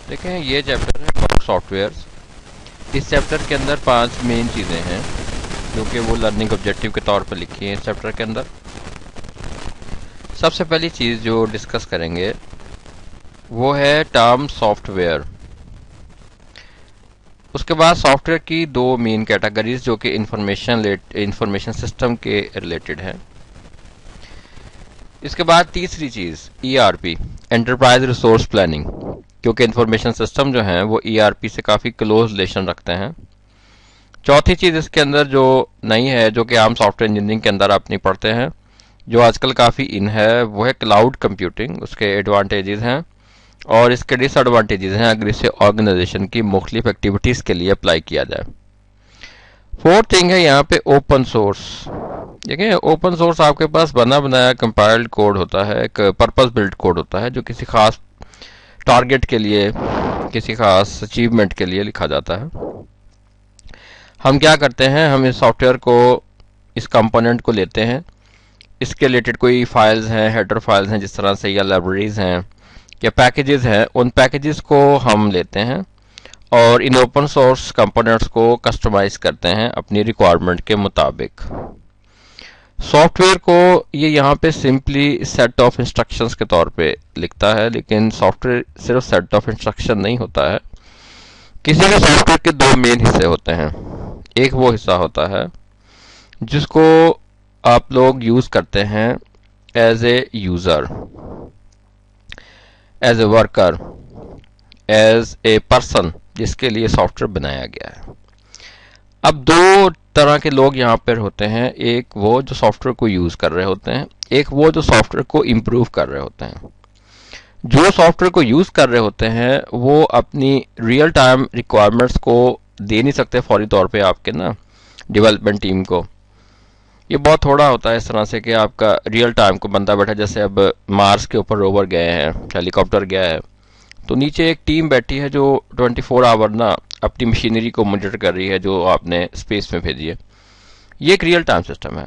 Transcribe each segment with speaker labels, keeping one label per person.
Speaker 1: دیکھیں یہ چیپٹر ہے ورک سافٹ ویئرس. اس چیپٹر کے اندر 5 مین چیزیں ہیں جو کہ وہ لرننگ آبجیکٹیو کے طور پر لکھی ہیں اس چیپٹر کے اندر. سب سے پہلی چیز جو ڈسکس کریں گے وہ ہے ٹرم سافٹ ویئر. اس کے بعد سافٹ ویئر کی 2 مین کیٹیگریز جو کہ انفارمیشن سسٹم کے ریلیٹڈ ہیں. اس کے بعد تیسری چیز ERP انٹرپرائز ریسورس پلاننگ، کیونکہ انفارمیشن سسٹم جو ہیں وہ ERP سے کافی کلوز ریلیشن رکھتے ہیں. چوتھی چیز اس کے اندر جو نئی ہے جو کہ عام سافٹ ویئر انجینئرنگ کے اندر آپ نہیں پڑھتے ہیں، جو آج کل کافی ان ہے، وہ ہے کلاؤڈ کمپیوٹنگ. اس کے ایڈوانٹیجز ہیں اور اس کے ڈس ایڈوانٹیجز ہیں اگر اسے آرگنائزیشن کی مختلف ایکٹیویٹیز کے لیے اپلائی کیا جائے. فورتھ تھنگ ہے یہاں پہ اوپن سورس. دیکھیں اوپن سورس آپ کے پاس بنا بنایا کمپائلڈ کوڈ ہوتا ہے، ایک پرپز بلڈ کوڈ ہوتا ہے جو کسی خاص ٹارگٹ کے لیے، کسی خاص اچیومنٹ کے لیے لکھا جاتا ہے. ہم کیا کرتے ہیں، ہم اس سافٹ ویئر کو، اس کمپوننٹ کو لیتے ہیں، اس کے ریلیٹڈ کوئی فائلز ہیں، ہیڈر فائلز ہیں جس طرح سے، یا لائبریریز ہیں یا پیکیجز ہیں، ان پیکیجز کو ہم لیتے ہیں اور ان اوپن سورس کمپوننٹس کو کسٹمائز کرتے ہیں اپنی ریکوائرمنٹ کے مطابق. سافٹ ویئر کو یہ یہاں پہ سمپلی سیٹ آف انسٹرکشنز کے طور پہ لکھتا ہے، لیکن سافٹ ویئر صرف سیٹ آف انسٹرکشن نہیں ہوتا ہے. کسی بھی سافٹ ویئر کے 2 مین حصے ہوتے ہیں. ایک وہ حصہ ہوتا ہے جس کو آپ لوگ یوز کرتے ہیں as a user, as a worker, as a person جس کے لیے سافٹ ویئر بنایا گیا ہے. اب 2 طرح کے لوگ یہاں پر ہوتے ہیں، ایک وہ جو سافٹ ویئر کو یوز کر رہے ہوتے ہیں، ایک وہ جو سافٹ ویئر کو امپروو کر رہے ہوتے ہیں. جو سافٹ ویئر کو یوز کر رہے ہوتے ہیں وہ اپنی ریئل ٹائم ریکوائرمنٹس کو دے نہیں سکتے فوری طور پہ آپ کے نا ڈیولپمنٹ ٹیم کو. یہ بہت تھوڑا ہوتا ہے اس طرح سے کہ آپ کا ریئل ٹائم کو بندہ بیٹھا، جیسے اب مارس کے اوپر روور گئے ہیں، ہیلی کاپٹر گیا ہے، تو نیچے ایک ٹیم بیٹھی ہے جو 24 آور نا اپنی مشینری کو مانیٹر کر رہی ہے جو آپ نے اسپیس میں بھیجی ہے. یہ ایک ریئل ٹائم سسٹم ہے.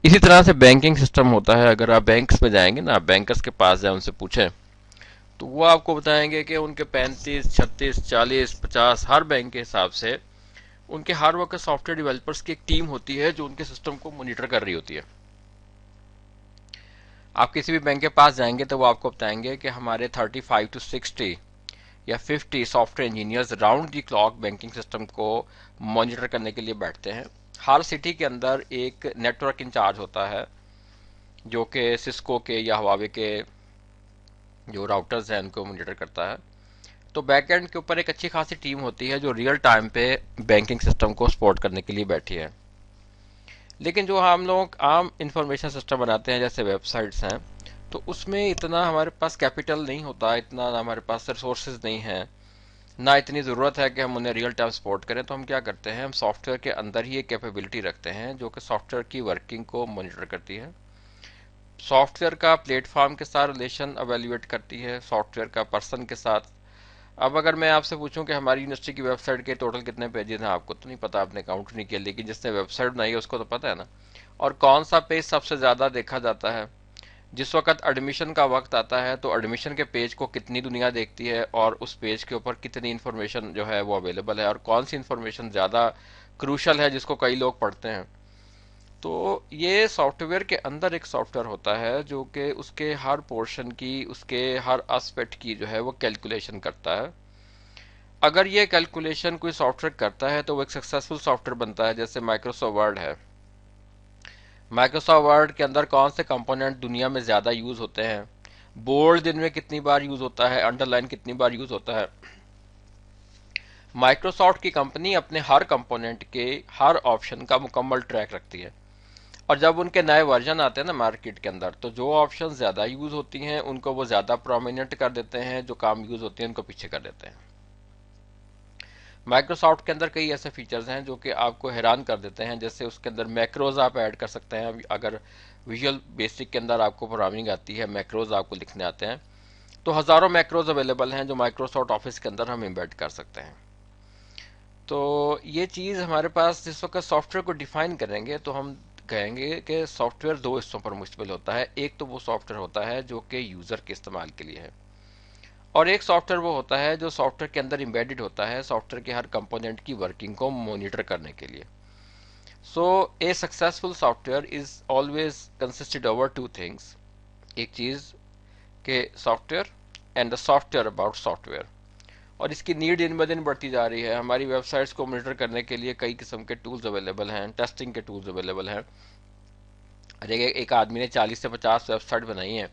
Speaker 1: اسی طرح سے بینکنگ سسٹم ہوتا ہے. اگر آپ بینکس میں جائیں گے نا، آپ بینکرز کے پاس جائیں، ان سے پوچھیں تو وہ آپ کو بتائیں گے کہ ان کے 35 36 40 50 ہر بینک کے حساب سے ان کے ہر وقت سافٹ ویئر ڈیولپرز کی ایک ٹیم ہوتی ہے جو ان کے سسٹم کو مانیٹر کر رہی ہوتی ہے. آپ کسی بھی بینک کے پاس جائیں گے تو وہ آپ کو بتائیں گے کہ ہمارے 35 to 60 یا 50 soft where engineers round the clock banking system کو مانیٹر کرنے کے لیے بیٹھتے ہیں. ہر سٹی کے اندر ایک نیٹ ورک انچارج ہوتا ہے جو کہ سسکو کے یا ہواوے کے جو راؤٹرز ہیں ان کو مانیٹر کرتا ہے. تو بیک اینڈ کے اوپر ایک اچھی خاصی ٹیم ہوتی ہے جو ریئل ٹائم پہ بینکنگ سسٹم کو سپورٹ کرنے کے لیے بیٹھی ہے. لیکن جو ہم لوگ عام انفارمیشن سسٹم بناتے ہیں جیسے ویب سائٹس ہیں، تو اس میں اتنا ہمارے پاس کیپٹل نہیں ہوتا، اتنا ہمارے پاس ریسورسز نہیں ہیں، نہ اتنی ضرورت ہے کہ ہم انہیں ریئل ٹائم سپورٹ کریں. تو ہم کیا کرتے ہیں، ہم سافٹ ویئر کے اندر ہی ایک کیپیبلٹی رکھتے ہیں جو کہ سافٹ ویئر کی ورکنگ کو مانیٹر کرتی ہے، سافٹ ویئر کا پلیٹ فارم کے ساتھ ریلیشن ایویلیویٹ کرتی ہے، سافٹ ویئر کا پرسن کے ساتھ. اب اگر میں آپ سے پوچھوں کہ ہماری یونیورسٹی کی ویب سائٹ کے ٹوٹل کتنے پیجز ہیں، آپ کو تو نہیں پتا، آپ نے کاؤنٹ نہیں کیا، لیکن جس نے ویب سائٹ بنائی ہے اس کو تو پتا ہے نا. اور کون سا پیج سب سے زیادہ دیکھا جاتا ہے، جس وقت ایڈمیشن کا وقت آتا ہے تو ایڈمیشن کے پیج کو کتنی دنیا دیکھتی ہے اور اس پیج کے اوپر کتنی انفارمیشن جو ہے وہ اویلیبل ہے، اور کون سی انفارمیشن زیادہ کروشل ہے جس کو کئی لوگ پڑھتے ہیں. تو یہ سافٹ ویئر کے اندر ایک سافٹ ویئر ہوتا ہے جو کہ اس کے ہر پورشن کی، اس کے ہر اسپیکٹ کی جو ہے وہ کیلکولیشن کرتا ہے. اگر یہ کیلکولیشن کوئی سافٹ ویئر کرتا ہے تو وہ ایک سکسیسفل سافٹ ویئر بنتا ہے. جیسے مائکروسافٹ ورڈ ہے، مائکروسافٹ ورڈ کے اندر کون سے کمپوننٹ دنیا میں زیادہ یوز ہوتے ہیں، بولڈ دن میں کتنی بار یوز ہوتا ہے، انڈر لائن کتنی بار یوز ہوتا ہے. مائکروسافٹ کی کمپنی اپنے ہر کمپوننٹ کے ہر آپشن کا مکمل ٹریک رکھتی ہے، اور جب ان کے نئے ورژن آتے ہیں نا مارکیٹ کے اندر، تو جو آپشن زیادہ یوز ہوتی ہیں ان کو وہ زیادہ پرومیننٹ کر دیتے ہیں، جو کام یوز ہوتے ہیں ان کو پیچھے کر دیتے ہیں. مائکروسافٹ کے اندر کئی ایسے فیچرز ہیں جو کہ آپ کو حیران کر دیتے ہیں، جیسے اس کے اندر میکروز آپ ایڈ کر سکتے ہیں. اگر ویژول بیسک کے اندر آپ کو پروگرامنگ آتی ہے، میکروز آپ کو لکھنے آتے ہیں، تو ہزاروں میکروز اویلیبل ہیں جو مائکروسافٹ آفس کے اندر ہم امبیڈ کر سکتے ہیں. تو یہ چیز ہمارے پاس جس وقت سافٹ ویئر کو ڈیفائن کریں گے تو ہم کہیں گے کہ سافٹ ویئر 2 حصوں پر مشتمل ہوتا ہے. ایک تو وہ سافٹ ویئر ہوتا ہے جو کہ یوزر کے استعمال کے لیے ہے، اور ایک سافٹ ویئر وہ ہوتا ہے جو سافٹ ویئر کے اندر امبیڈڈ ہوتا ہے سافٹ ویئر کے ہر کمپوننٹ کی ورکنگ کو مانیٹر کرنے کے لیے. So a successful software is always consisted over two things. ایک چیز کہ software and the software about software. اور اس کی نیڈ دن بدن بڑھتی جا رہی ہے. ہماری ویب سائٹس کو مانیٹر کرنے کے لیے کئی قسم کے ٹولز اویلیبل ہیں, ٹیسٹنگ کے ٹولز اویلیبل ہیں. ایک آدمی نے 40 سے 50 ویب سائٹ بنائی ہیں,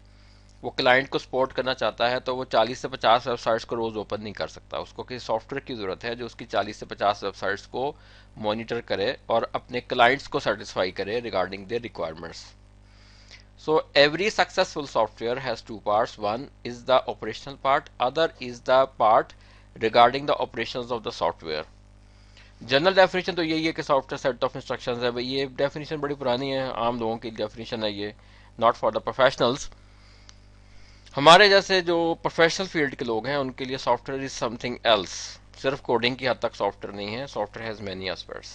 Speaker 1: وہ کلائنٹ کو سپورٹ کرنا چاہتا ہے تو وہ 40 سے 50 ویب سائٹس کو روز اوپن نہیں کر سکتا. اس کو کسی سافٹ ویئر کی ضرورت ہے جو اس کی 40 سے 50 ویب سائٹس کو مانیٹر کرے اور اپنے کلائنٹس کو سیٹسفائی کرے regarding their requirements. So every successful software has two parts. One is the operational part, other is the part regarding the operations of the software. General definition تو یہی ہے کہ software set of instructions ہے. بھائی یہ definition بڑی پرانی ہے, عام لوگوں کی ڈیفینیشن ہے یہ, ناٹ فار دا پروفیشنلز. ہمارے جیسے جو پروفیشنل فیلڈ کے لوگ ہیں ان کے لیے software is something else. صرف کوڈنگ کی حد تک سافٹ ویئر نہیں ہے, software has many aspects.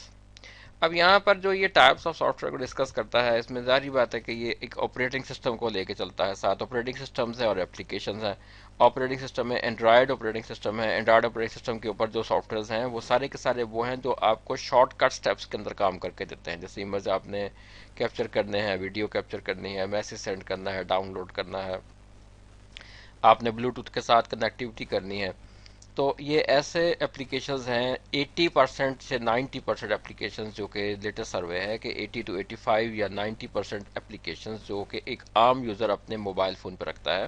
Speaker 1: اب یہاں پر جو یہ ٹائپس آف سافٹ ویئر کو ڈسکس کرتا ہے اس میں ظاہری بات ہے کہ یہ ایک آپریٹنگ سسٹم کو لے کے چلتا ہے. 7 آپریٹنگ سسٹمز ہیں اور اپلیکیشنز ہیں. آپریٹنگ سسٹم ہے اینڈرائڈ آپریٹنگ سسٹم ہے. اینڈرائڈ آپریٹنگ سسٹم کے اوپر جو سافٹ ویئرز ہیں وہ سارے کے سارے وہ ہیں جو آپ کو شارٹ کٹ سٹیپس کے اندر کام کر کے دیتے ہیں. جیسے امیج آپ نے کیپچر کرنے ہیں, ویڈیو کیپچر کرنی ہے, میسج سینڈ کرنا ہے, ڈاؤن لوڈ کرنا ہے, آپ نے بلوٹوتھ کے ساتھ کنیکٹیوٹی کرنی ہے. تو یہ ایسے اپلیکیشنز ہیں 80% سے 90% اپلیکیشنز جو کہ لیٹسٹ سروے ہے کہ 80 to 85 یا 90% اپلیکیشنز جو کہ ایک عام یوزر اپنے موبائل فون پہ رکھتا ہے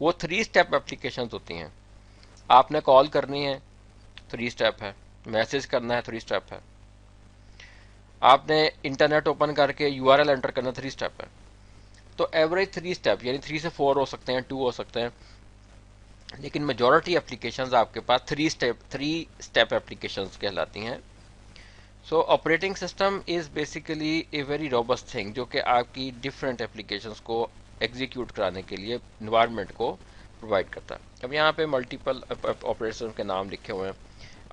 Speaker 1: وہ 3 اسٹیپ اپلیکیشنز ہوتی ہیں. آپ نے کال کرنی ہے 3 اسٹیپ ہے, میسج کرنا ہے 3 اسٹیپ ہے, آپ نے انٹرنیٹ اوپن کر کے URL انٹر کرنا 3 اسٹیپ ہے. تو ایوریج 3 اسٹیپ یعنی 3 سے 4 ہو سکتے ہیں, 2 ہو سکتے ہیں, لیکن میجورٹی اپلیکیشنز آپ کے پاس 3 اسٹیپ اپلیکیشنز کہلاتی ہیں. So operating system is basically a very robust thing جو کہ آپ کی ڈفرینٹ اپلیکیشنز کو ایگزیکیوٹ کرانے کے لیے انوائرمنٹ کو پرووائڈ کرتا ہے. اب یہاں پہ ملٹیپل آپریشن کے نام لکھے ہوئے ہیں.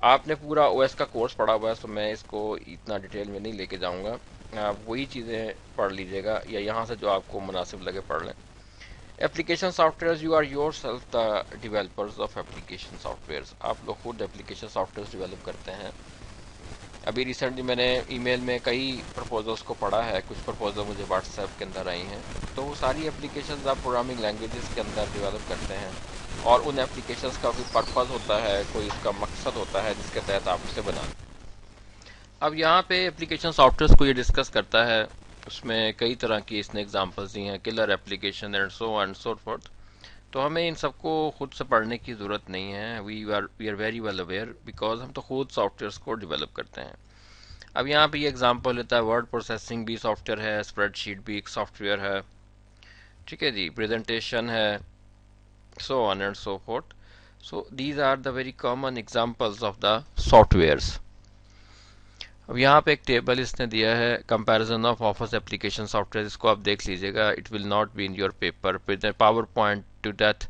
Speaker 1: آپ نے پورا OS کا کورس پڑھا ہوا ہے تو میں اس کو اتنا ڈیٹیل میں نہیں لے کے جاؤں گا. آپ وہی چیزیں پڑھ لیجیے گا یا یہاں سے جو آپ کو مناسب لگے پڑھ لیں. Application software you are yourself the developers of application softwares. آپ لوگ خود ایپلیکیشن سافٹ ویئرس ڈیولپ کرتے ہیں. ابھی ریسنٹلی میں نے ای میل میں کئی پرپوزلس کو پڑھا ہے, کچھ پرپوزل مجھے واٹس ایپ کے اندر آئی ہیں. تو وہ ساری اپلیکیشنز آپ پروگرامنگ لینگویجز کے اندر ڈیولپ کرتے ہیں اور ان اپلیکیشنز کا کوئی پرپز ہوتا ہے, کوئی اس کا مقصد ہوتا ہے جس کے تحت آپ اسے بناتے ہیں. اب یہاں پہ ایپلیکیشن سافٹ ویئرس کو یہ ڈسکس کرتا ہے, اس میں کئی طرح کی اس نے اگزامپلس دی ہیں, colour application and so and so fourth. تو ہمیں ان سب کو خود سے پڑھنے کی ضرورت نہیں ہے. We are very well aware because ہم تو خود سافٹ ویئرس کو ڈیولپ کرتے ہیں. اب یہاں پہ یہ اگزامپل لیتا ہے ورڈ پروسیسنگ بھی سافٹ ویئر ہے, اسپریڈ شیٹ بھی ایک سافٹ ویئر ہے, ٹھیک ہے جی, پریزنٹیشن ہے, so on and so forth. So these are the very common examples of the softwares. اب یہاں پہ ایک ٹیبل اس نے دیا ہے comparison of office application software, اس کو آپ دیکھ لیجیے گا. It will not be in your paper PowerPoint to death.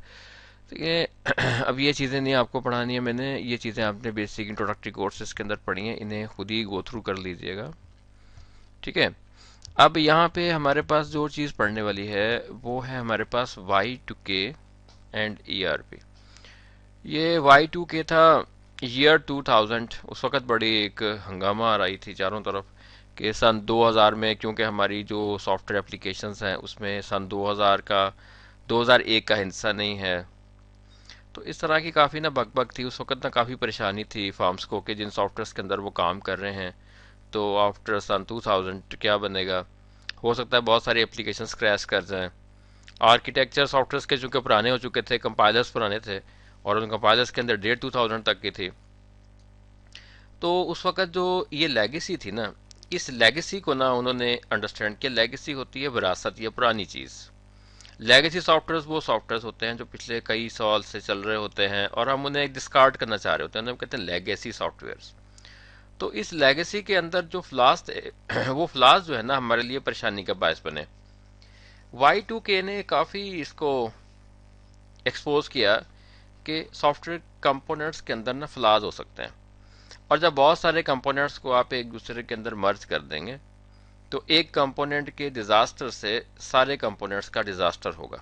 Speaker 1: اب یہ چیزیں نہیں آپ کو پڑھانی ہے میں نے, یہ چیزیں آپ نے بیسک انٹروڈکٹری کورسز کے اندر پڑھی ہیں, انہیں خود ہی گو تھرو کر لیجیے گا, ٹھیک ہے. اب یہاں پہ ہمارے پاس جو چیز پڑھنے والی ہے وہ ہے ہمارے پاس Y2K اینڈ ERP. یہ Y2K تھا ایئر 2000. اس وقت بڑی ایک ہنگامہ آ رہی تھی چاروں طرف کہ سن 2000 میں, کیونکہ ہماری جو سافٹ ویئر اپلیکیشنز ہیں اس میں سن 2001 کا حصہ نہیں ہے. تو اس طرح کی کافی نہ بک بک تھی اس وقت, نہ کافی پریشانی تھی فارمز کو کہ جن سافٹ ویئرس کے اندر وہ کام کر رہے ہیں تو آفٹر سن 2000 کیا بنے گا. ہو سکتا ہے بہت ساری اپلیکیشنز کریش کر جائیں. آرکیٹیکچر سافٹ ویئرس کے چونکہ پرانے ہو چکے تھے, کمپائلرز پرانے تھے اور ان کمپائلرز کے اندر ڈیٹ 2000 تک کی تھی. تو اس وقت جو یہ لیگیسی تھی نا, اس لیگیسی کو نا انہوں نے انڈرسٹینڈ کیا. لیگیسی ہوتی ہے وراثت یا پرانی چیز. لیگیسی سافٹ ویئرز وہ سافٹ ویئرز ہوتے ہیں جو پچھلے کئی سال سے چل رہے ہوتے ہیں اور ہم انہیں ڈسکارڈ کرنا چاہ رہے ہوتے ہیں, ہم کہتے ہیں لیگیسی سافٹ ویئرز. تو اس لیگیسی کے اندر جو فلاز تھے وہ فلاز جو ہے نا ہمارے لیے پریشانی کا باعث بنے. Y2K نے کافی اس کو ایکسپوز کیا کہ سافٹ ویئر کمپوننٹس کے اندر نا فلاز ہو سکتے ہیں, اور جب بہت سارے کمپوننٹس کو آپ ایک دوسرے کے اندر مرج کر دیں گے تو ایک کمپوننٹ کے ڈیزاسٹر سے سارے کمپوننٹس کا ڈیزاسٹر ہوگا.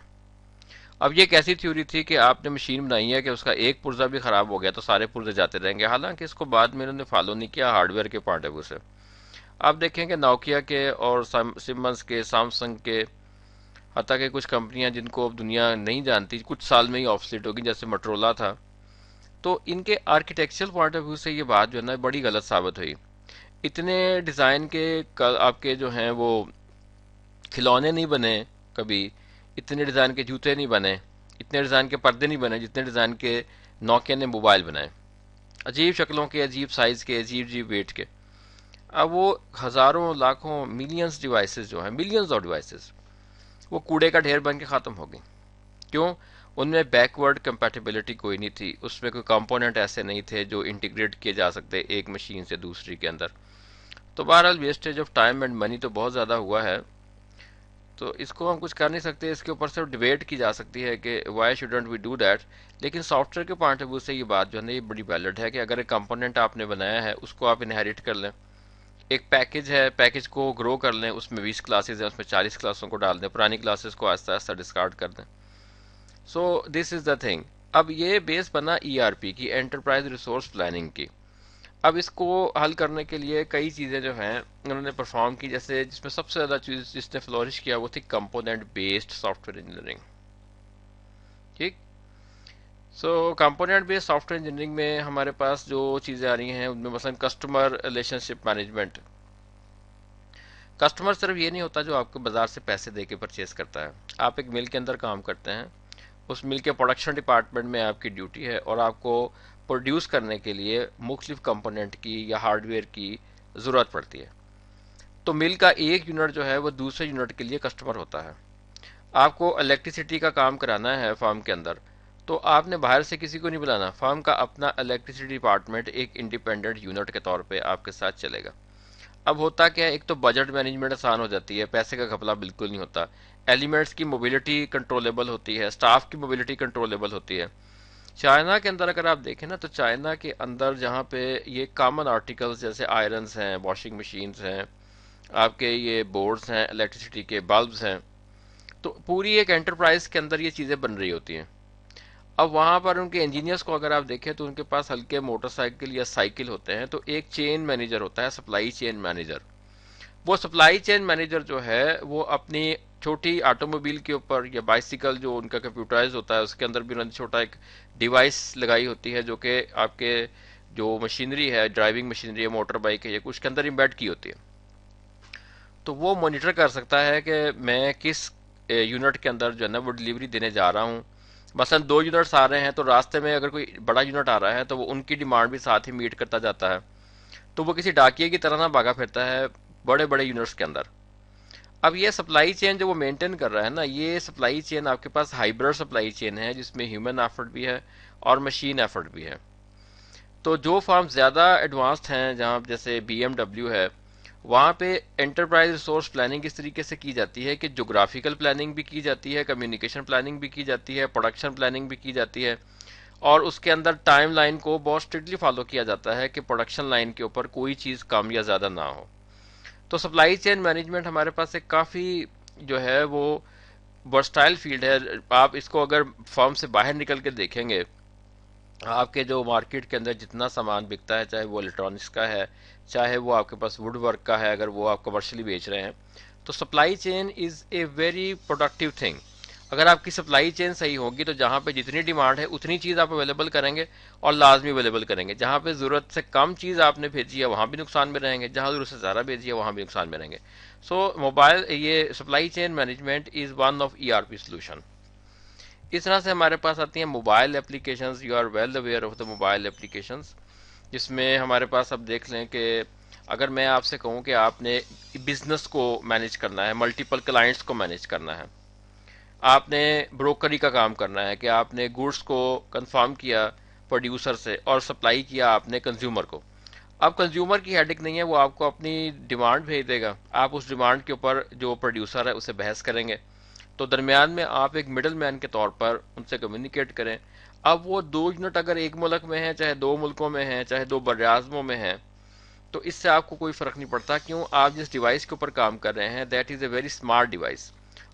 Speaker 1: اب یہ ایک ایسی تھیوری تھی کہ آپ نے مشین بنائی ہے کہ اس کا ایک پرزا بھی خراب ہو گیا تو سارے پرزے جاتے رہیں گے، حالانکہ اس کو بعد میں انہوں نے فالو نہیں کیا ہارڈ ویئر کے پوائنٹ آف ویو سے۔ آپ دیکھیں کہ نوکیا کے اور سیمنس کے، سامسنگ کے، حتیٰ کہ کچھ کمپنیاں جن کو اب دنیا نہیں جانتی کچھ سال میں ہی آفسلیٹ ہوگی، جیسے مٹرولا تھا، تو ان کے آرکیٹیکچرل پوائنٹ آف ویو سے یہ بات جو ہے نا بڑی غلط ثابت ہوئی۔ اتنے ڈیزائن کے آپ کے جو ہیں وہ کھلونے نہیں بنے کبھی، اتنے ڈیزائن کے جوتے نہیں بنے، اتنے ڈیزائن کے پردے نہیں بنے جتنے ڈیزائن کے نوکیا نے موبائل بنائے، عجیب شکلوں کے، عجیب سائز کے، عجیب عجیب ویٹ کے۔ اب وہ ہزاروں، لاکھوں، ملینز ڈیوائسز جو ہیں، ملینز آف ڈیوائسز، وہ کوڑے کا ڈھیر بن کے ختم ہو گئی۔ کیوں؟ ان میں بیکورڈ کمپیٹیبلٹی کوئی نہیں تھی، اس میں کوئی کمپوننٹ ایسے نہیں تھے جو انٹیگریٹ کیے جا سکتے ایک مشین سے دوسری کے اندر۔ تو بہرحال wastage of time and money تو بہت زیادہ ہوا ہے، تو اس کو ہم کچھ کر نہیں سکتے، اس کے اوپر صرف ڈیبیٹ کی جا سکتی ہے کہ why shouldn't we do that. لیکن سافٹ ویئر کے پوائنٹ آف ویو سے یہ بات جو ہے نا یہ بڑی ویلڈ ہے کہ اگر ایک کمپوننٹ آپ نے بنایا ہے اس کو آپ انہیریٹ کر لیں، ایک پیکج ہے، پیکج کو گرو کر لیں، اس میں 20 کلاسز ہیں، اس میں 40 کلاسوں کو ڈال دیں، پرانی کلاسز کو آہستہ آہستہ ڈسکارڈ کر دیں۔ سو دس از دا تھنگ۔ اب یہ بیس بنا ای آر پی کی، انٹرپرائز ریسورس پلاننگ کی۔ اب اس کو حل کرنے کے لیے کئی چیزیں جو ہیں انہوں نے پرفارم کی، جیسے جس میں سب سے زیادہ چیز جس نے فلورش کیا وہ تھی component based software engineering. ٹھیک، so component based software engineering میں ہمارے پاس جو چیزیں آ رہی ہیں ان میں مثلا کسٹمر ریلیشن شپ مینجمنٹ۔ کسٹمر صرف یہ نہیں ہوتا جو آپ کو بازار سے پیسے دے کے پرچیز کرتا ہے، آپ ایک مل کے اندر کام کرتے ہیں، اس مل کے پروڈکشن ڈپارٹمنٹ میں آپ کی ڈیوٹی ہے اور آپ کو پروڈیوس کرنے کے لیے مختلف کمپوننٹ کی یا ہارڈ ویئر کی ضرورت پڑتی ہے۔ تو مل کا ایک یونٹ جو ہے وہ دوسرے یونٹ کے لیے کسٹمر ہوتا ہے۔ آپ کو الیکٹریسٹی کا کام کرانا ہے فارم کے اندر، تو آپ نے باہر سے کسی کو نہیں بلانا، فارم کا اپنا الیکٹریسٹی ڈپارٹمنٹ ایک انڈیپینڈنٹ یونٹ کے طور پہ آپ کے ساتھ چلے گا۔ اب ہوتا کیا ہے، ایک تو بجٹ مینجمنٹ آسان ہو جاتی ہے، پیسے کا گھپلا بالکل نہیں ہوتا، ایلیمنٹس کی موبیلٹی کنٹرولیبل ہوتی ہے، سٹاف کی موبیلٹی کنٹرولیبل ہوتی ہے۔ چائنا کے اندر اگر آپ دیکھیں نا، تو چائنا کے اندر جہاں پہ یہ کامن آرٹیکلز جیسے آئرنز ہیں، واشنگ مشینز ہیں، آپ کے یہ بورڈز ہیں، الیکٹریسٹی کے بلبز ہیں، تو پوری ایک انٹرپرائز کے اندر یہ چیزیں بن رہی ہوتی ہیں۔ اب وہاں پر ان کے انجینئرس کو اگر آپ دیکھیں تو ان کے پاس ہلکے موٹر سائیکل یا سائیکل ہوتے ہیں، تو ایک چین مینیجر ہوتا ہے، سپلائی چین مینیجر۔ وہ سپلائی چین مینیجر جو ہے وہ اپنی چھوٹی آٹو موبائل کے اوپر یا بائسیکل جو ان کا کمپیوٹرائز ہوتا ہے اس کے اندر بھی انہوں نے چھوٹا ایک ڈیوائس لگائی ہوتی ہے جو کہ آپ کے جو مشینری ہے، ڈرائیونگ مشینری ہے، موٹر بائک ہے، یا کچھ کے اندر امبیڈ کی ہوتی ہے۔ تو وہ مانیٹر کر سکتا ہے کہ میں کس یونٹ کے اندر جو ہے نا وہ ڈلیوری دینے جا رہا ہوں۔ مثلا 2 یونٹس آ رہے ہیں تو راستے میں اگر کوئی بڑا یونٹ آ رہا ہے تو وہ ان کی ڈیمانڈ بھی ساتھ ہی میٹ کرتا جاتا ہے، تو وہ کسی ڈاکیے کی طرح نہ بھاگا پھرتا ہے بڑے بڑے یونٹس کے اندر۔ اب یہ سپلائی چین جو وہ مینٹین کر رہا ہے نا، یہ سپلائی چین آپ کے پاس ہائبرڈ سپلائی چین ہے جس میں ہیومن ایفرٹ بھی ہے اور مشین ایفرٹ بھی ہے۔ تو جو فارم زیادہ ایڈوانسڈ ہیں، جہاں جیسے بی ایم ڈبلیو ہے، وہاں پہ انٹرپرائز ریسورس پلاننگ اس طریقے سے کی جاتی ہے کہ جغرافیکل پلاننگ بھی کی جاتی ہے، کمیونیکیشن پلاننگ بھی کی جاتی ہے، پروڈکشن پلاننگ بھی کی جاتی ہے، اور اس کے اندر ٹائم لائن کو بہت اسٹرکٹلی فالو کیا جاتا ہے کہ پروڈکشن لائن کے اوپر کوئی چیز کم یا زیادہ نہ ہو۔ تو سپلائی چین مینجمنٹ ہمارے پاس ایک کافی جو ہے وہ ورسٹائل فیلڈ ہے۔ آپ اس کو اگر فرم سے باہر نکل کے دیکھیں گے، آپ کے جو مارکیٹ کے اندر جتنا سامان بکتا ہے، چاہے وہ الیکٹرانکس کا ہے، چاہے وہ آپ کے پاس ووڈ ورک کا ہے، اگر وہ آپ کمرشلی بیچ رہے ہیں، تو supply chain is a very productive thing. اگر آپ کی سپلائی چین صحیح ہوگی تو جہاں پہ جتنی ڈیمانڈ ہے اتنی چیز آپ اویلیبل کریں گے اور لازمی اویلیبل کریں گے۔ جہاں پہ ضرورت سے کم چیز آپ نے بھیجی ہے وہاں بھی نقصان میں رہیں گے، جہاں ضرورت سے زیادہ بھیجی ہے وہاں بھی نقصان میں رہیں گے۔ سو موبائل یہ supply chain management is one of E R P solution. اس طرح سے ہمارے پاس آتی ہیں mobile applications. You are well aware of the mobile applications, جس میں ہمارے پاس اب دیکھ لیں کہ اگر میں آپ سے کہوں کہ آپ نے بزنس کو مینیج کرنا ہے، ملٹیپل کلائنٹس کو مینیج کرنا ہے، آپ نے بروکری کا کام کرنا ہے کہ آپ نے گوڈس کو کنفرم کیا پروڈیوسر سے اور سپلائی کیا آپ نے کنزیومر کو۔ اب کنزیومر کی ہیڈک نہیں ہے، وہ آپ کو اپنی ڈیمانڈ بھیج دے گا، آپ اس ڈیمانڈ کے اوپر جو پروڈیوسر ہے اسے بحث کریں گے، تو درمیان میں آپ ایک مڈل مین کے طور پر ان سے کمیونیکیٹ کریں۔ اب وہ 2 یونٹ اگر ایک ملک میں ہیں، چاہے 2 ملکوں میں ہیں، چاہے 2 براعظموں میں ہیں، تو اس سے آپ کو کوئی فرق نہیں پڑتا، کیوں؟ آپ جس ڈیوائس کے اوپر کام کر رہے ہیں that is a very smart device,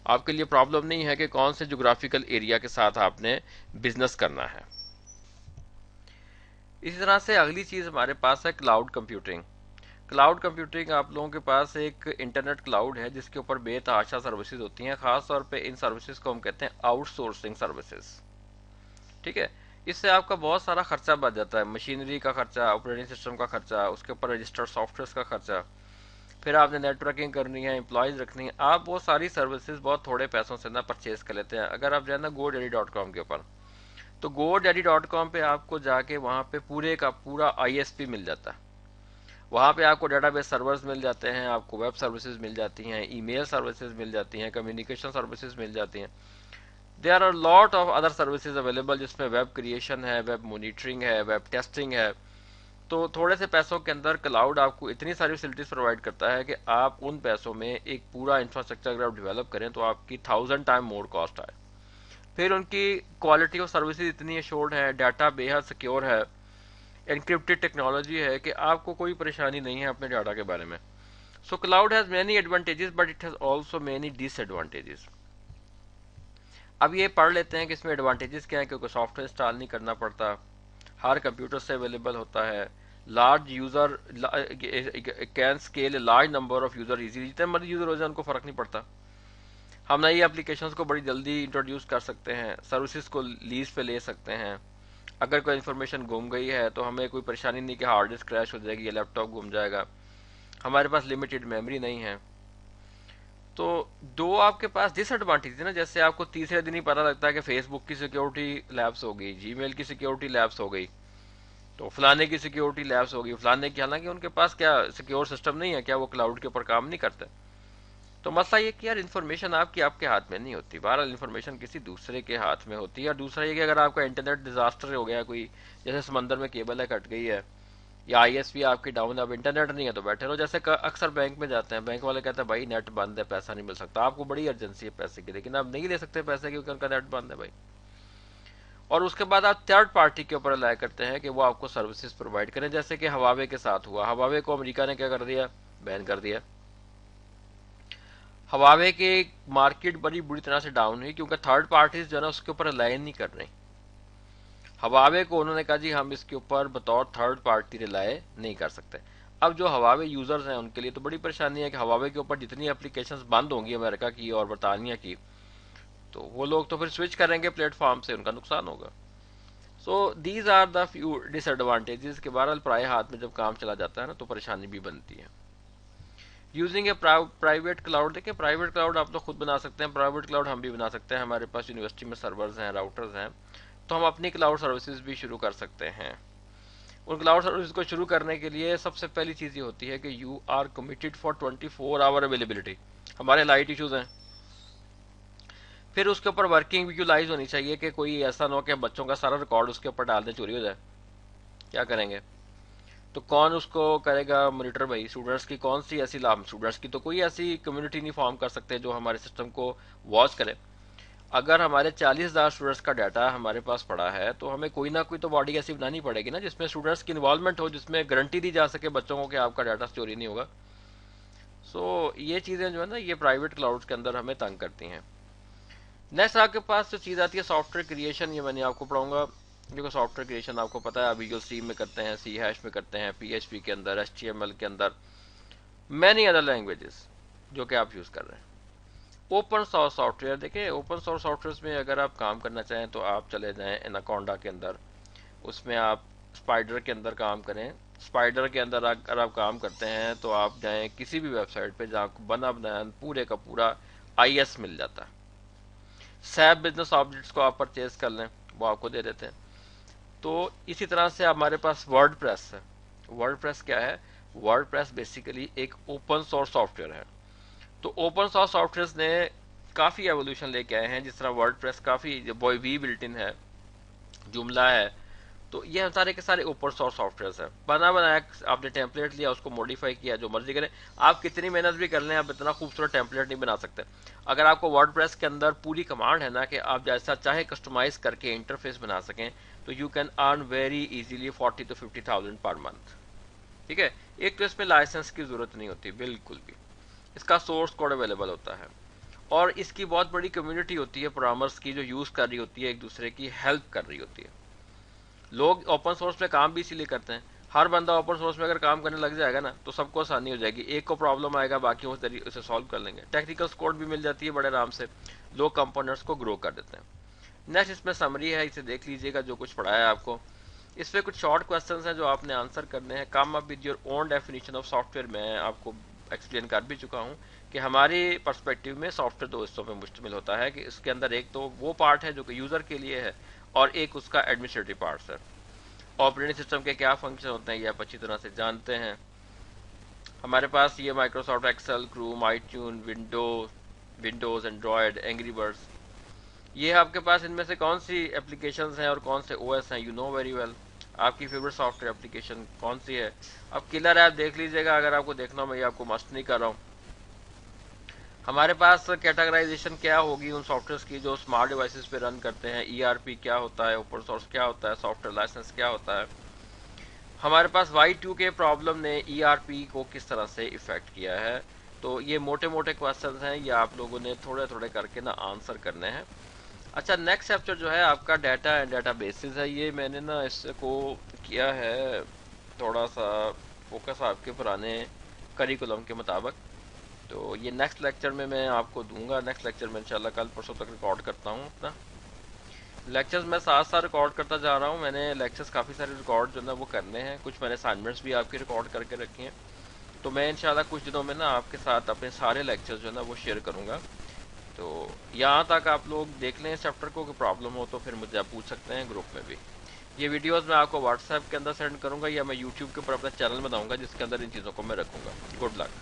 Speaker 1: آپ کے لیے پرابلم نہیں ہے کہ کون سے جغرافیکل ایریا کے ساتھ آپ نے بزنس کرنا ہے. اسی طرح سے اگلی چیز ہمارے پاس ہے کلاؤڈ کمپیوٹنگ. کلاؤڈ کمپیوٹنگ آپ لوگوں کے پاس ایک انٹرنیٹ کلاؤڈ ہے جس کے اوپر بے تحاشا سروسز ہوتی ہیں. خاص طور پہ ان سروسز کو ہم کہتے ہیں آؤٹ سورسنگ سروسز. ٹھیک ہے. اس سے آپ کا بہت سارا خرچہ بچ جاتا ہے. مشینری کا خرچہ، آپریٹنگ سسٹم کا خرچہ، اس کے اوپر رجسٹرڈ سافٹ ویئر کا خرچہ، پھر آپ نے نیٹ ورکنگ کرنی ہے، امپلائیز رکھنی ہے. آپ وہ ساری سروسز بہت تھوڑے پیسوں سے نا پرچیز کر لیتے ہیں. اگر آپ جائیں نا GoDaddy.com کے اوپر، تو GoDaddy.com پہ آپ کو جا کے وہاں پہ پورے کا پورا ISP مل جاتا ہے. وہاں پہ آپ کو ڈیٹا بیس سرورز مل جاتے ہیں، آپ کو ویب سروسز مل جاتی ہیں، ای میل سروسز مل جاتی ہیں، کمیونیکیشن سروسز مل جاتی ہیں. There are lot of other services available جس میں ویب کریشن ہے، ویب مانیٹرنگ ہے، ویب ٹیسٹنگ ہے. تو تھوڑے سے پیسوں کے اندر کلاؤڈ آپ کو اتنی ساری فیسلٹیز پرووائڈ کرتا ہے کہ آپ ان پیسوں میں ایک پورا انفراسٹرکچر اگر آپ ڈیولپ کریں تو آپ کی 1000 ٹائم مور کاسٹ آئے. پھر ان کی کوالٹی آف سروسز اتنی ایشورڈ ہے، ڈیٹا بے حد سیکیور ہے، انکرپٹڈ ٹیکنالوجی ہے کہ آپ کو کوئی پریشانی نہیں ہے اپنے ڈاٹا کے بارے میں. So cloud has many advantages but it has also many disadvantages. اب یہ پڑھ لیتے ہیں کہ اس میں ایڈوانٹیجز کیا ہیں. کیونکہ سافٹ ویئر انسٹال نہیں کرنا پڑتا، ہر کمپیوٹر سے اویلیبل ہوتا ہے، large user can scale large number of user easily. جتنے مرضی یوزر ہو جائے ان کو فرق نہیں پڑتا. ہم نئی اپلیکیشنز کو بڑی جلدی انٹروڈیوس کر سکتے ہیں، سروسز کو لیز پہ لے سکتے ہیں. اگر کوئی انفارمیشن گم گئی ہے تو ہمیں کوئی پریشانی نہیں کہ ہارڈ ڈسک کریش ہو جائے گی یا لیپ ٹاپ گم جائے گا. ہمارے پاس لمیٹڈ میموری نہیں ہے. تو دو آپ کے پاس ڈس ایڈوانٹیج ہے نا. جیسے آپ کو تیسرے دن ہی پتہ لگتا ہے کہ فیس بک کی سیکیورٹی لیپس ہو گئی، جی میل کی سیکیورٹی لیپس ہو گئی، تو فلانے کی سیکیورٹی لیپس ہو گئی، فلانے کی. حالانکہ ان کے پاس کیا سیکیور سسٹم نہیں ہے، کیا وہ کلاؤڈ کے اوپر کام نہیں کرتے؟ تو مسئلہ یہ کہ یار انفارمیشن آپ کے ہاتھ میں نہیں ہوتی. بہرحال انفارمیشن کسی دوسرے کے ہاتھ میں ہوتی ہے. اور دوسرا یہ کہ اگر آپ کا انٹرنیٹ ڈیزاسٹر ہو گیا، کوئی جیسے سمندر میں کیبل ہے کٹ گئی ہے، یا ISP آپ کی ڈاؤن ہے، اب انٹرنیٹ نہیں ہے تو بیٹھے رہو. جیسے اکثر بینک میں جاتے ہیں، بینک والے کہتے ہیں بھائی نیٹ بند ہے، پیسہ نہیں مل سکتا. آپ کو بڑی ایرجنسی ہے پیسے کی، لیکن آپ نہیں لے سکتے پیسے کیونکہ ان کا نیٹ بند ہے بھائی. اور اس کے بعد آپ تھرڈ پارٹی کے اوپر الائی کرتے ہیں کہ وہ آپ کو سروسز پرووائڈ کریں. جیسے کہ ہواوے کے ساتھ ہوا. ہواوے کو امریکہ نے کیا کر دیا؟ بین کر دیا. ہواوے کی مارکیٹ بڑی بری طرح سے ڈاؤن ہوئی کیونکہ تھرڈ پارٹیز جو ہے نا اس کے اوپر الائی نہیں کر رہی. ہواوے کو انہوں نے کہا جی ہم اس کے اوپر بطور تھرڈ پارٹی ریلائے نہیں کر سکتے. اب جو ہواوے یوزرز ہیں ان کے لیے تو بڑی پریشانی ہے کہ ہواوے کے اوپر جتنی اپلیکیشنز بند ہوں گی امریکہ کی اور برطانیہ کی، تو وہ لوگ تو پھر سوئچ کریں گے پلیٹ فارم سے، ان کا نقصان ہوگا. So these are the few disadvantages کہ بہرحال پرائے ہاتھ میں جب کام چلا جاتا ہے نا تو پریشانی بھی بنتی ہے. Using a private cloud. دیکھیں پرائیویٹ کلاؤڈ آپ تو خود بنا سکتے ہیں، پرائیویٹ کلاؤڈ ہم بھی بنا سکتے ہیں. ہمارے پاس یونیورسٹی میں سرورز ہیں، راؤٹرز ہیں، تو ہم اپنی کلاؤڈ سروسز بھی شروع کر سکتے ہیں. ان کلاؤڈ سروسز کو شروع کرنے کے لیے سب سے پہلی چیز یہ ہوتی ہے کہ you are committed for 24 hour availability. ہمارے لائٹ ایشوز ہیں. پھر اس کے اوپر ورکنگ ویژولائز ہونی چاہیے کہ کوئی ایسا نہ ہو کہ بچوں کا سارا ریکارڈ اس کے اوپر ڈال دیں، چوری ہو جائے. کیا کریں گے؟ تو کون اس کو کرے گا مانیٹر؟ بھائی اسٹوڈنٹس کی کون سی ایسی لام، اسٹوڈنٹس کی تو کوئی ایسی کمیونٹی نہیں فارم کر سکتے جو ہمارے سسٹم کو واچ کرے. اگر ہمارے 40,000 اسٹوڈنٹس کا ڈیٹا ہمارے پاس پڑا ہے تو ہمیں کوئی نہ کوئی تو باڈی ایسی بنانی پڑے گی نا جس میں اسٹوڈنٹس کی انوالومنٹ ہو، جس میں گارنٹی دی جا سکے بچوں کو کہ آپ کا ڈیٹا چوری نہیں ہوگا. سو یہ چیزیں جو ہے نا یہ پرائیویٹ کلاؤڈ کے اندر ہمیں تنگ کرتی ہیں. نیکسٹ آپ کے پاس جو چیز آتی ہے سافٹ ویئر کریشن. یہ میں نے آپ کو پڑھاؤں گا کیونکہ سافٹ ویئر کریشن آپ کو پتا ہے ابھی جو سی میں کرتے ہیں، سی ہیش میں کرتے ہیں، PHP کے اندر، HTML کے اندر، مینی ادر لینگویجز جو کہ آپ یوز کر رہے ہیں. Open source soft where. دیکھیں اوپن سورس سافٹ ویئر میں اگر آپ کام کرنا چاہیں تو آپ چلے جائیں اناکونڈا کے اندر، اس میں آپ اسپائڈر کے اندر کام کریں. اسپائڈر کے اندر اگر آپ کام کرتے ہیں تو آپ جائیں کسی بھی ویب سائٹ پہ جہاں بنا بنایا پورے کا پورا IS مل جاتا ہے. سیپ بزنس آبجیکٹس کو آپ پرچیز کر لیں، وہ آپ کو دے دیتے ہیں. تو اسی طرح سے ہمارے پاس ورڈ پریس ہے. ورڈ پریس کیا ہے؟ ورڈ پریس بیسیکلی ایک اوپن سورس سافٹ ویئر ہے. تو اوپن سورس سافٹ ویئرس نے کافی ایولیوشن لے کے آئے ہیں. جس طرح ورڈ پریس کافی وی بلٹ ان ہے، جملہ ہے، تو یہ سارے کے سارے اوپن سورس سافٹ ویئرس ہیں. بنا بنایا آپ نے ٹیمپلیٹ لیا، اس کو موڈیفائی کیا، جو مرضی کریں. آپ کتنی محنت بھی کر لیں آپ اتنا خوبصورت ٹیمپلیٹ نہیں بنا سکتے. اگر آپ کو ورڈ پریس کے اندر پوری کمانڈ ہے نا کہ آپ جیسا چاہے کسٹمائز کر کے انٹرفیس بنا سکیں، تو you can earn very easily 40 to 50,000 per month. ٹھیک ہے. ایک تو اس میں لائسنس کی ضرورت نہیں ہوتی بالکل بھی، اس کا سورس کوڈ اویلیبل ہوتا ہے. اور اس کی بہت بڑی کمیونٹی ہوتی ہے پروگرامرس کی جو یوز کر رہی ہوتی ہے، ایک دوسرے کی ہیلپ کر رہی ہوتی ہے. لوگ اوپن سورس میں کام بھی اسی لیے کرتے ہیں. ہر بندہ اوپن سورس میں اگر کام کرنے لگ جائے گا نا تو سب کو آسانی ہو جائے گی. ایک کو پرابلم آئے گا، باقی وہ اسے سالو کر لیں گے. ٹیکنیکل سپورٹ بھی مل جاتی ہے بڑے آرام سے. لوگ کمپوننٹس کو گرو کر دیتے ہیں. نیکسٹ اس میں سمری ہے، اسے دیکھ لیجئے گا جو کچھ پڑھایا ہے آپ کو. اس پہ کچھ شارٹ کوسچنز ہیں جو آپ نے آنسر کرنے ہیں. Come up with your own definition of software. میں آپ کو ایکسپلین کر بھی چکا ہوں کہ ہماری پرسپیکٹیو میں سافٹ ویئر دو حصوں پہ مشتمل ہوتا ہے، کہ اس کے اندر ایک تو وہ پارٹ ہے جو کہ یوزر کے لیے ہے، اور ایک اس کا ایڈمنسٹریٹو پارٹس ہے. آپریٹنگ سسٹم کے کیا فنکشن ہوتے ہیں یہ آپ اچھی طرح سے جانتے ہیں. ہمارے پاس یہ Microsoft Excel, Chrome, iTunes, Windows, Android, Angry Birds. یہ آپ کے پاس ان میں سے کون سی اپلیکیشنز ہیں اور کون سے او ایس ہیں؟ You know very well. آپ کی فیوریٹ سافٹ ویئر اپلیکیشن کون سی ہے؟ اب کلر ایپ دیکھ لیجئے گا اگر آپ کو دیکھنا ہو، میں یہ آپ کو مسٹ نہیں کر رہا ہوں. ہمارے پاس کیٹاگرائزیشن کیا ہوگی ان سافٹ ویئرس کی جو اسمارٹ ڈیوائسز پہ رن کرتے ہیں. ای آر پی کیا ہوتا ہے، اوپن سورس کیا ہوتا ہے، سافٹ ویئر لائسنس کیا ہوتا ہے. ہمارے پاس وائی ٹو کے پرابلم نے ای آر پی کو کس طرح سے افیکٹ کیا ہے. تو یہ موٹے موٹے کوشچنز ہیں، یہ آپ لوگوں نے تھوڑے تھوڑے کر کے نا آنسر کرنے ہیں. اچھا، نیکسٹ چیپٹر جو ہے آپ کا ڈیٹا اینڈ ڈیٹا بیسز ہے. یہ میں نے نا اس کو کیا ہے تھوڑا سا فوکس آپ کے پرانے کریکولم کے مطابق. تو یہ نیکسٹ لیکچر میں آپ کو دوں گا. نیکسٹ لیکچر میں انشاءاللہ کل پرسوں تک ریکارڈ کرتا ہوں اپنا. لیکچرز میں ساتھ ساتھ ریکارڈ کرتا جا رہا ہوں. میں نے لیکچرز کافی سارے ریکارڈ جو نا وہ کرنے ہیں. کچھ میں نے اسائنمنٹس بھی آپ کی ریکارڈ کر کے رکھی ہیں. تو میں انشاءاللہ کچھ دنوں میں نا آپ کے ساتھ اپنے سارے لیکچرز جو ہے نا وہ شیئر کروں گا. تو یہاں تک آپ لوگ دیکھ لیں اس چیپٹر کو، کہ پرابلم ہو تو پھر مجھے آپ پوچھ سکتے ہیں گروپ میں بھی. یہ ویڈیوز میں آپ کو واٹس ایپ کے اندر سینڈ کروں گا، یا میں یوٹیوب کے اوپر اپنا چینل بناؤں گا جس کے اندر ان چیزوں کو میں رکھوں گا. Good luck.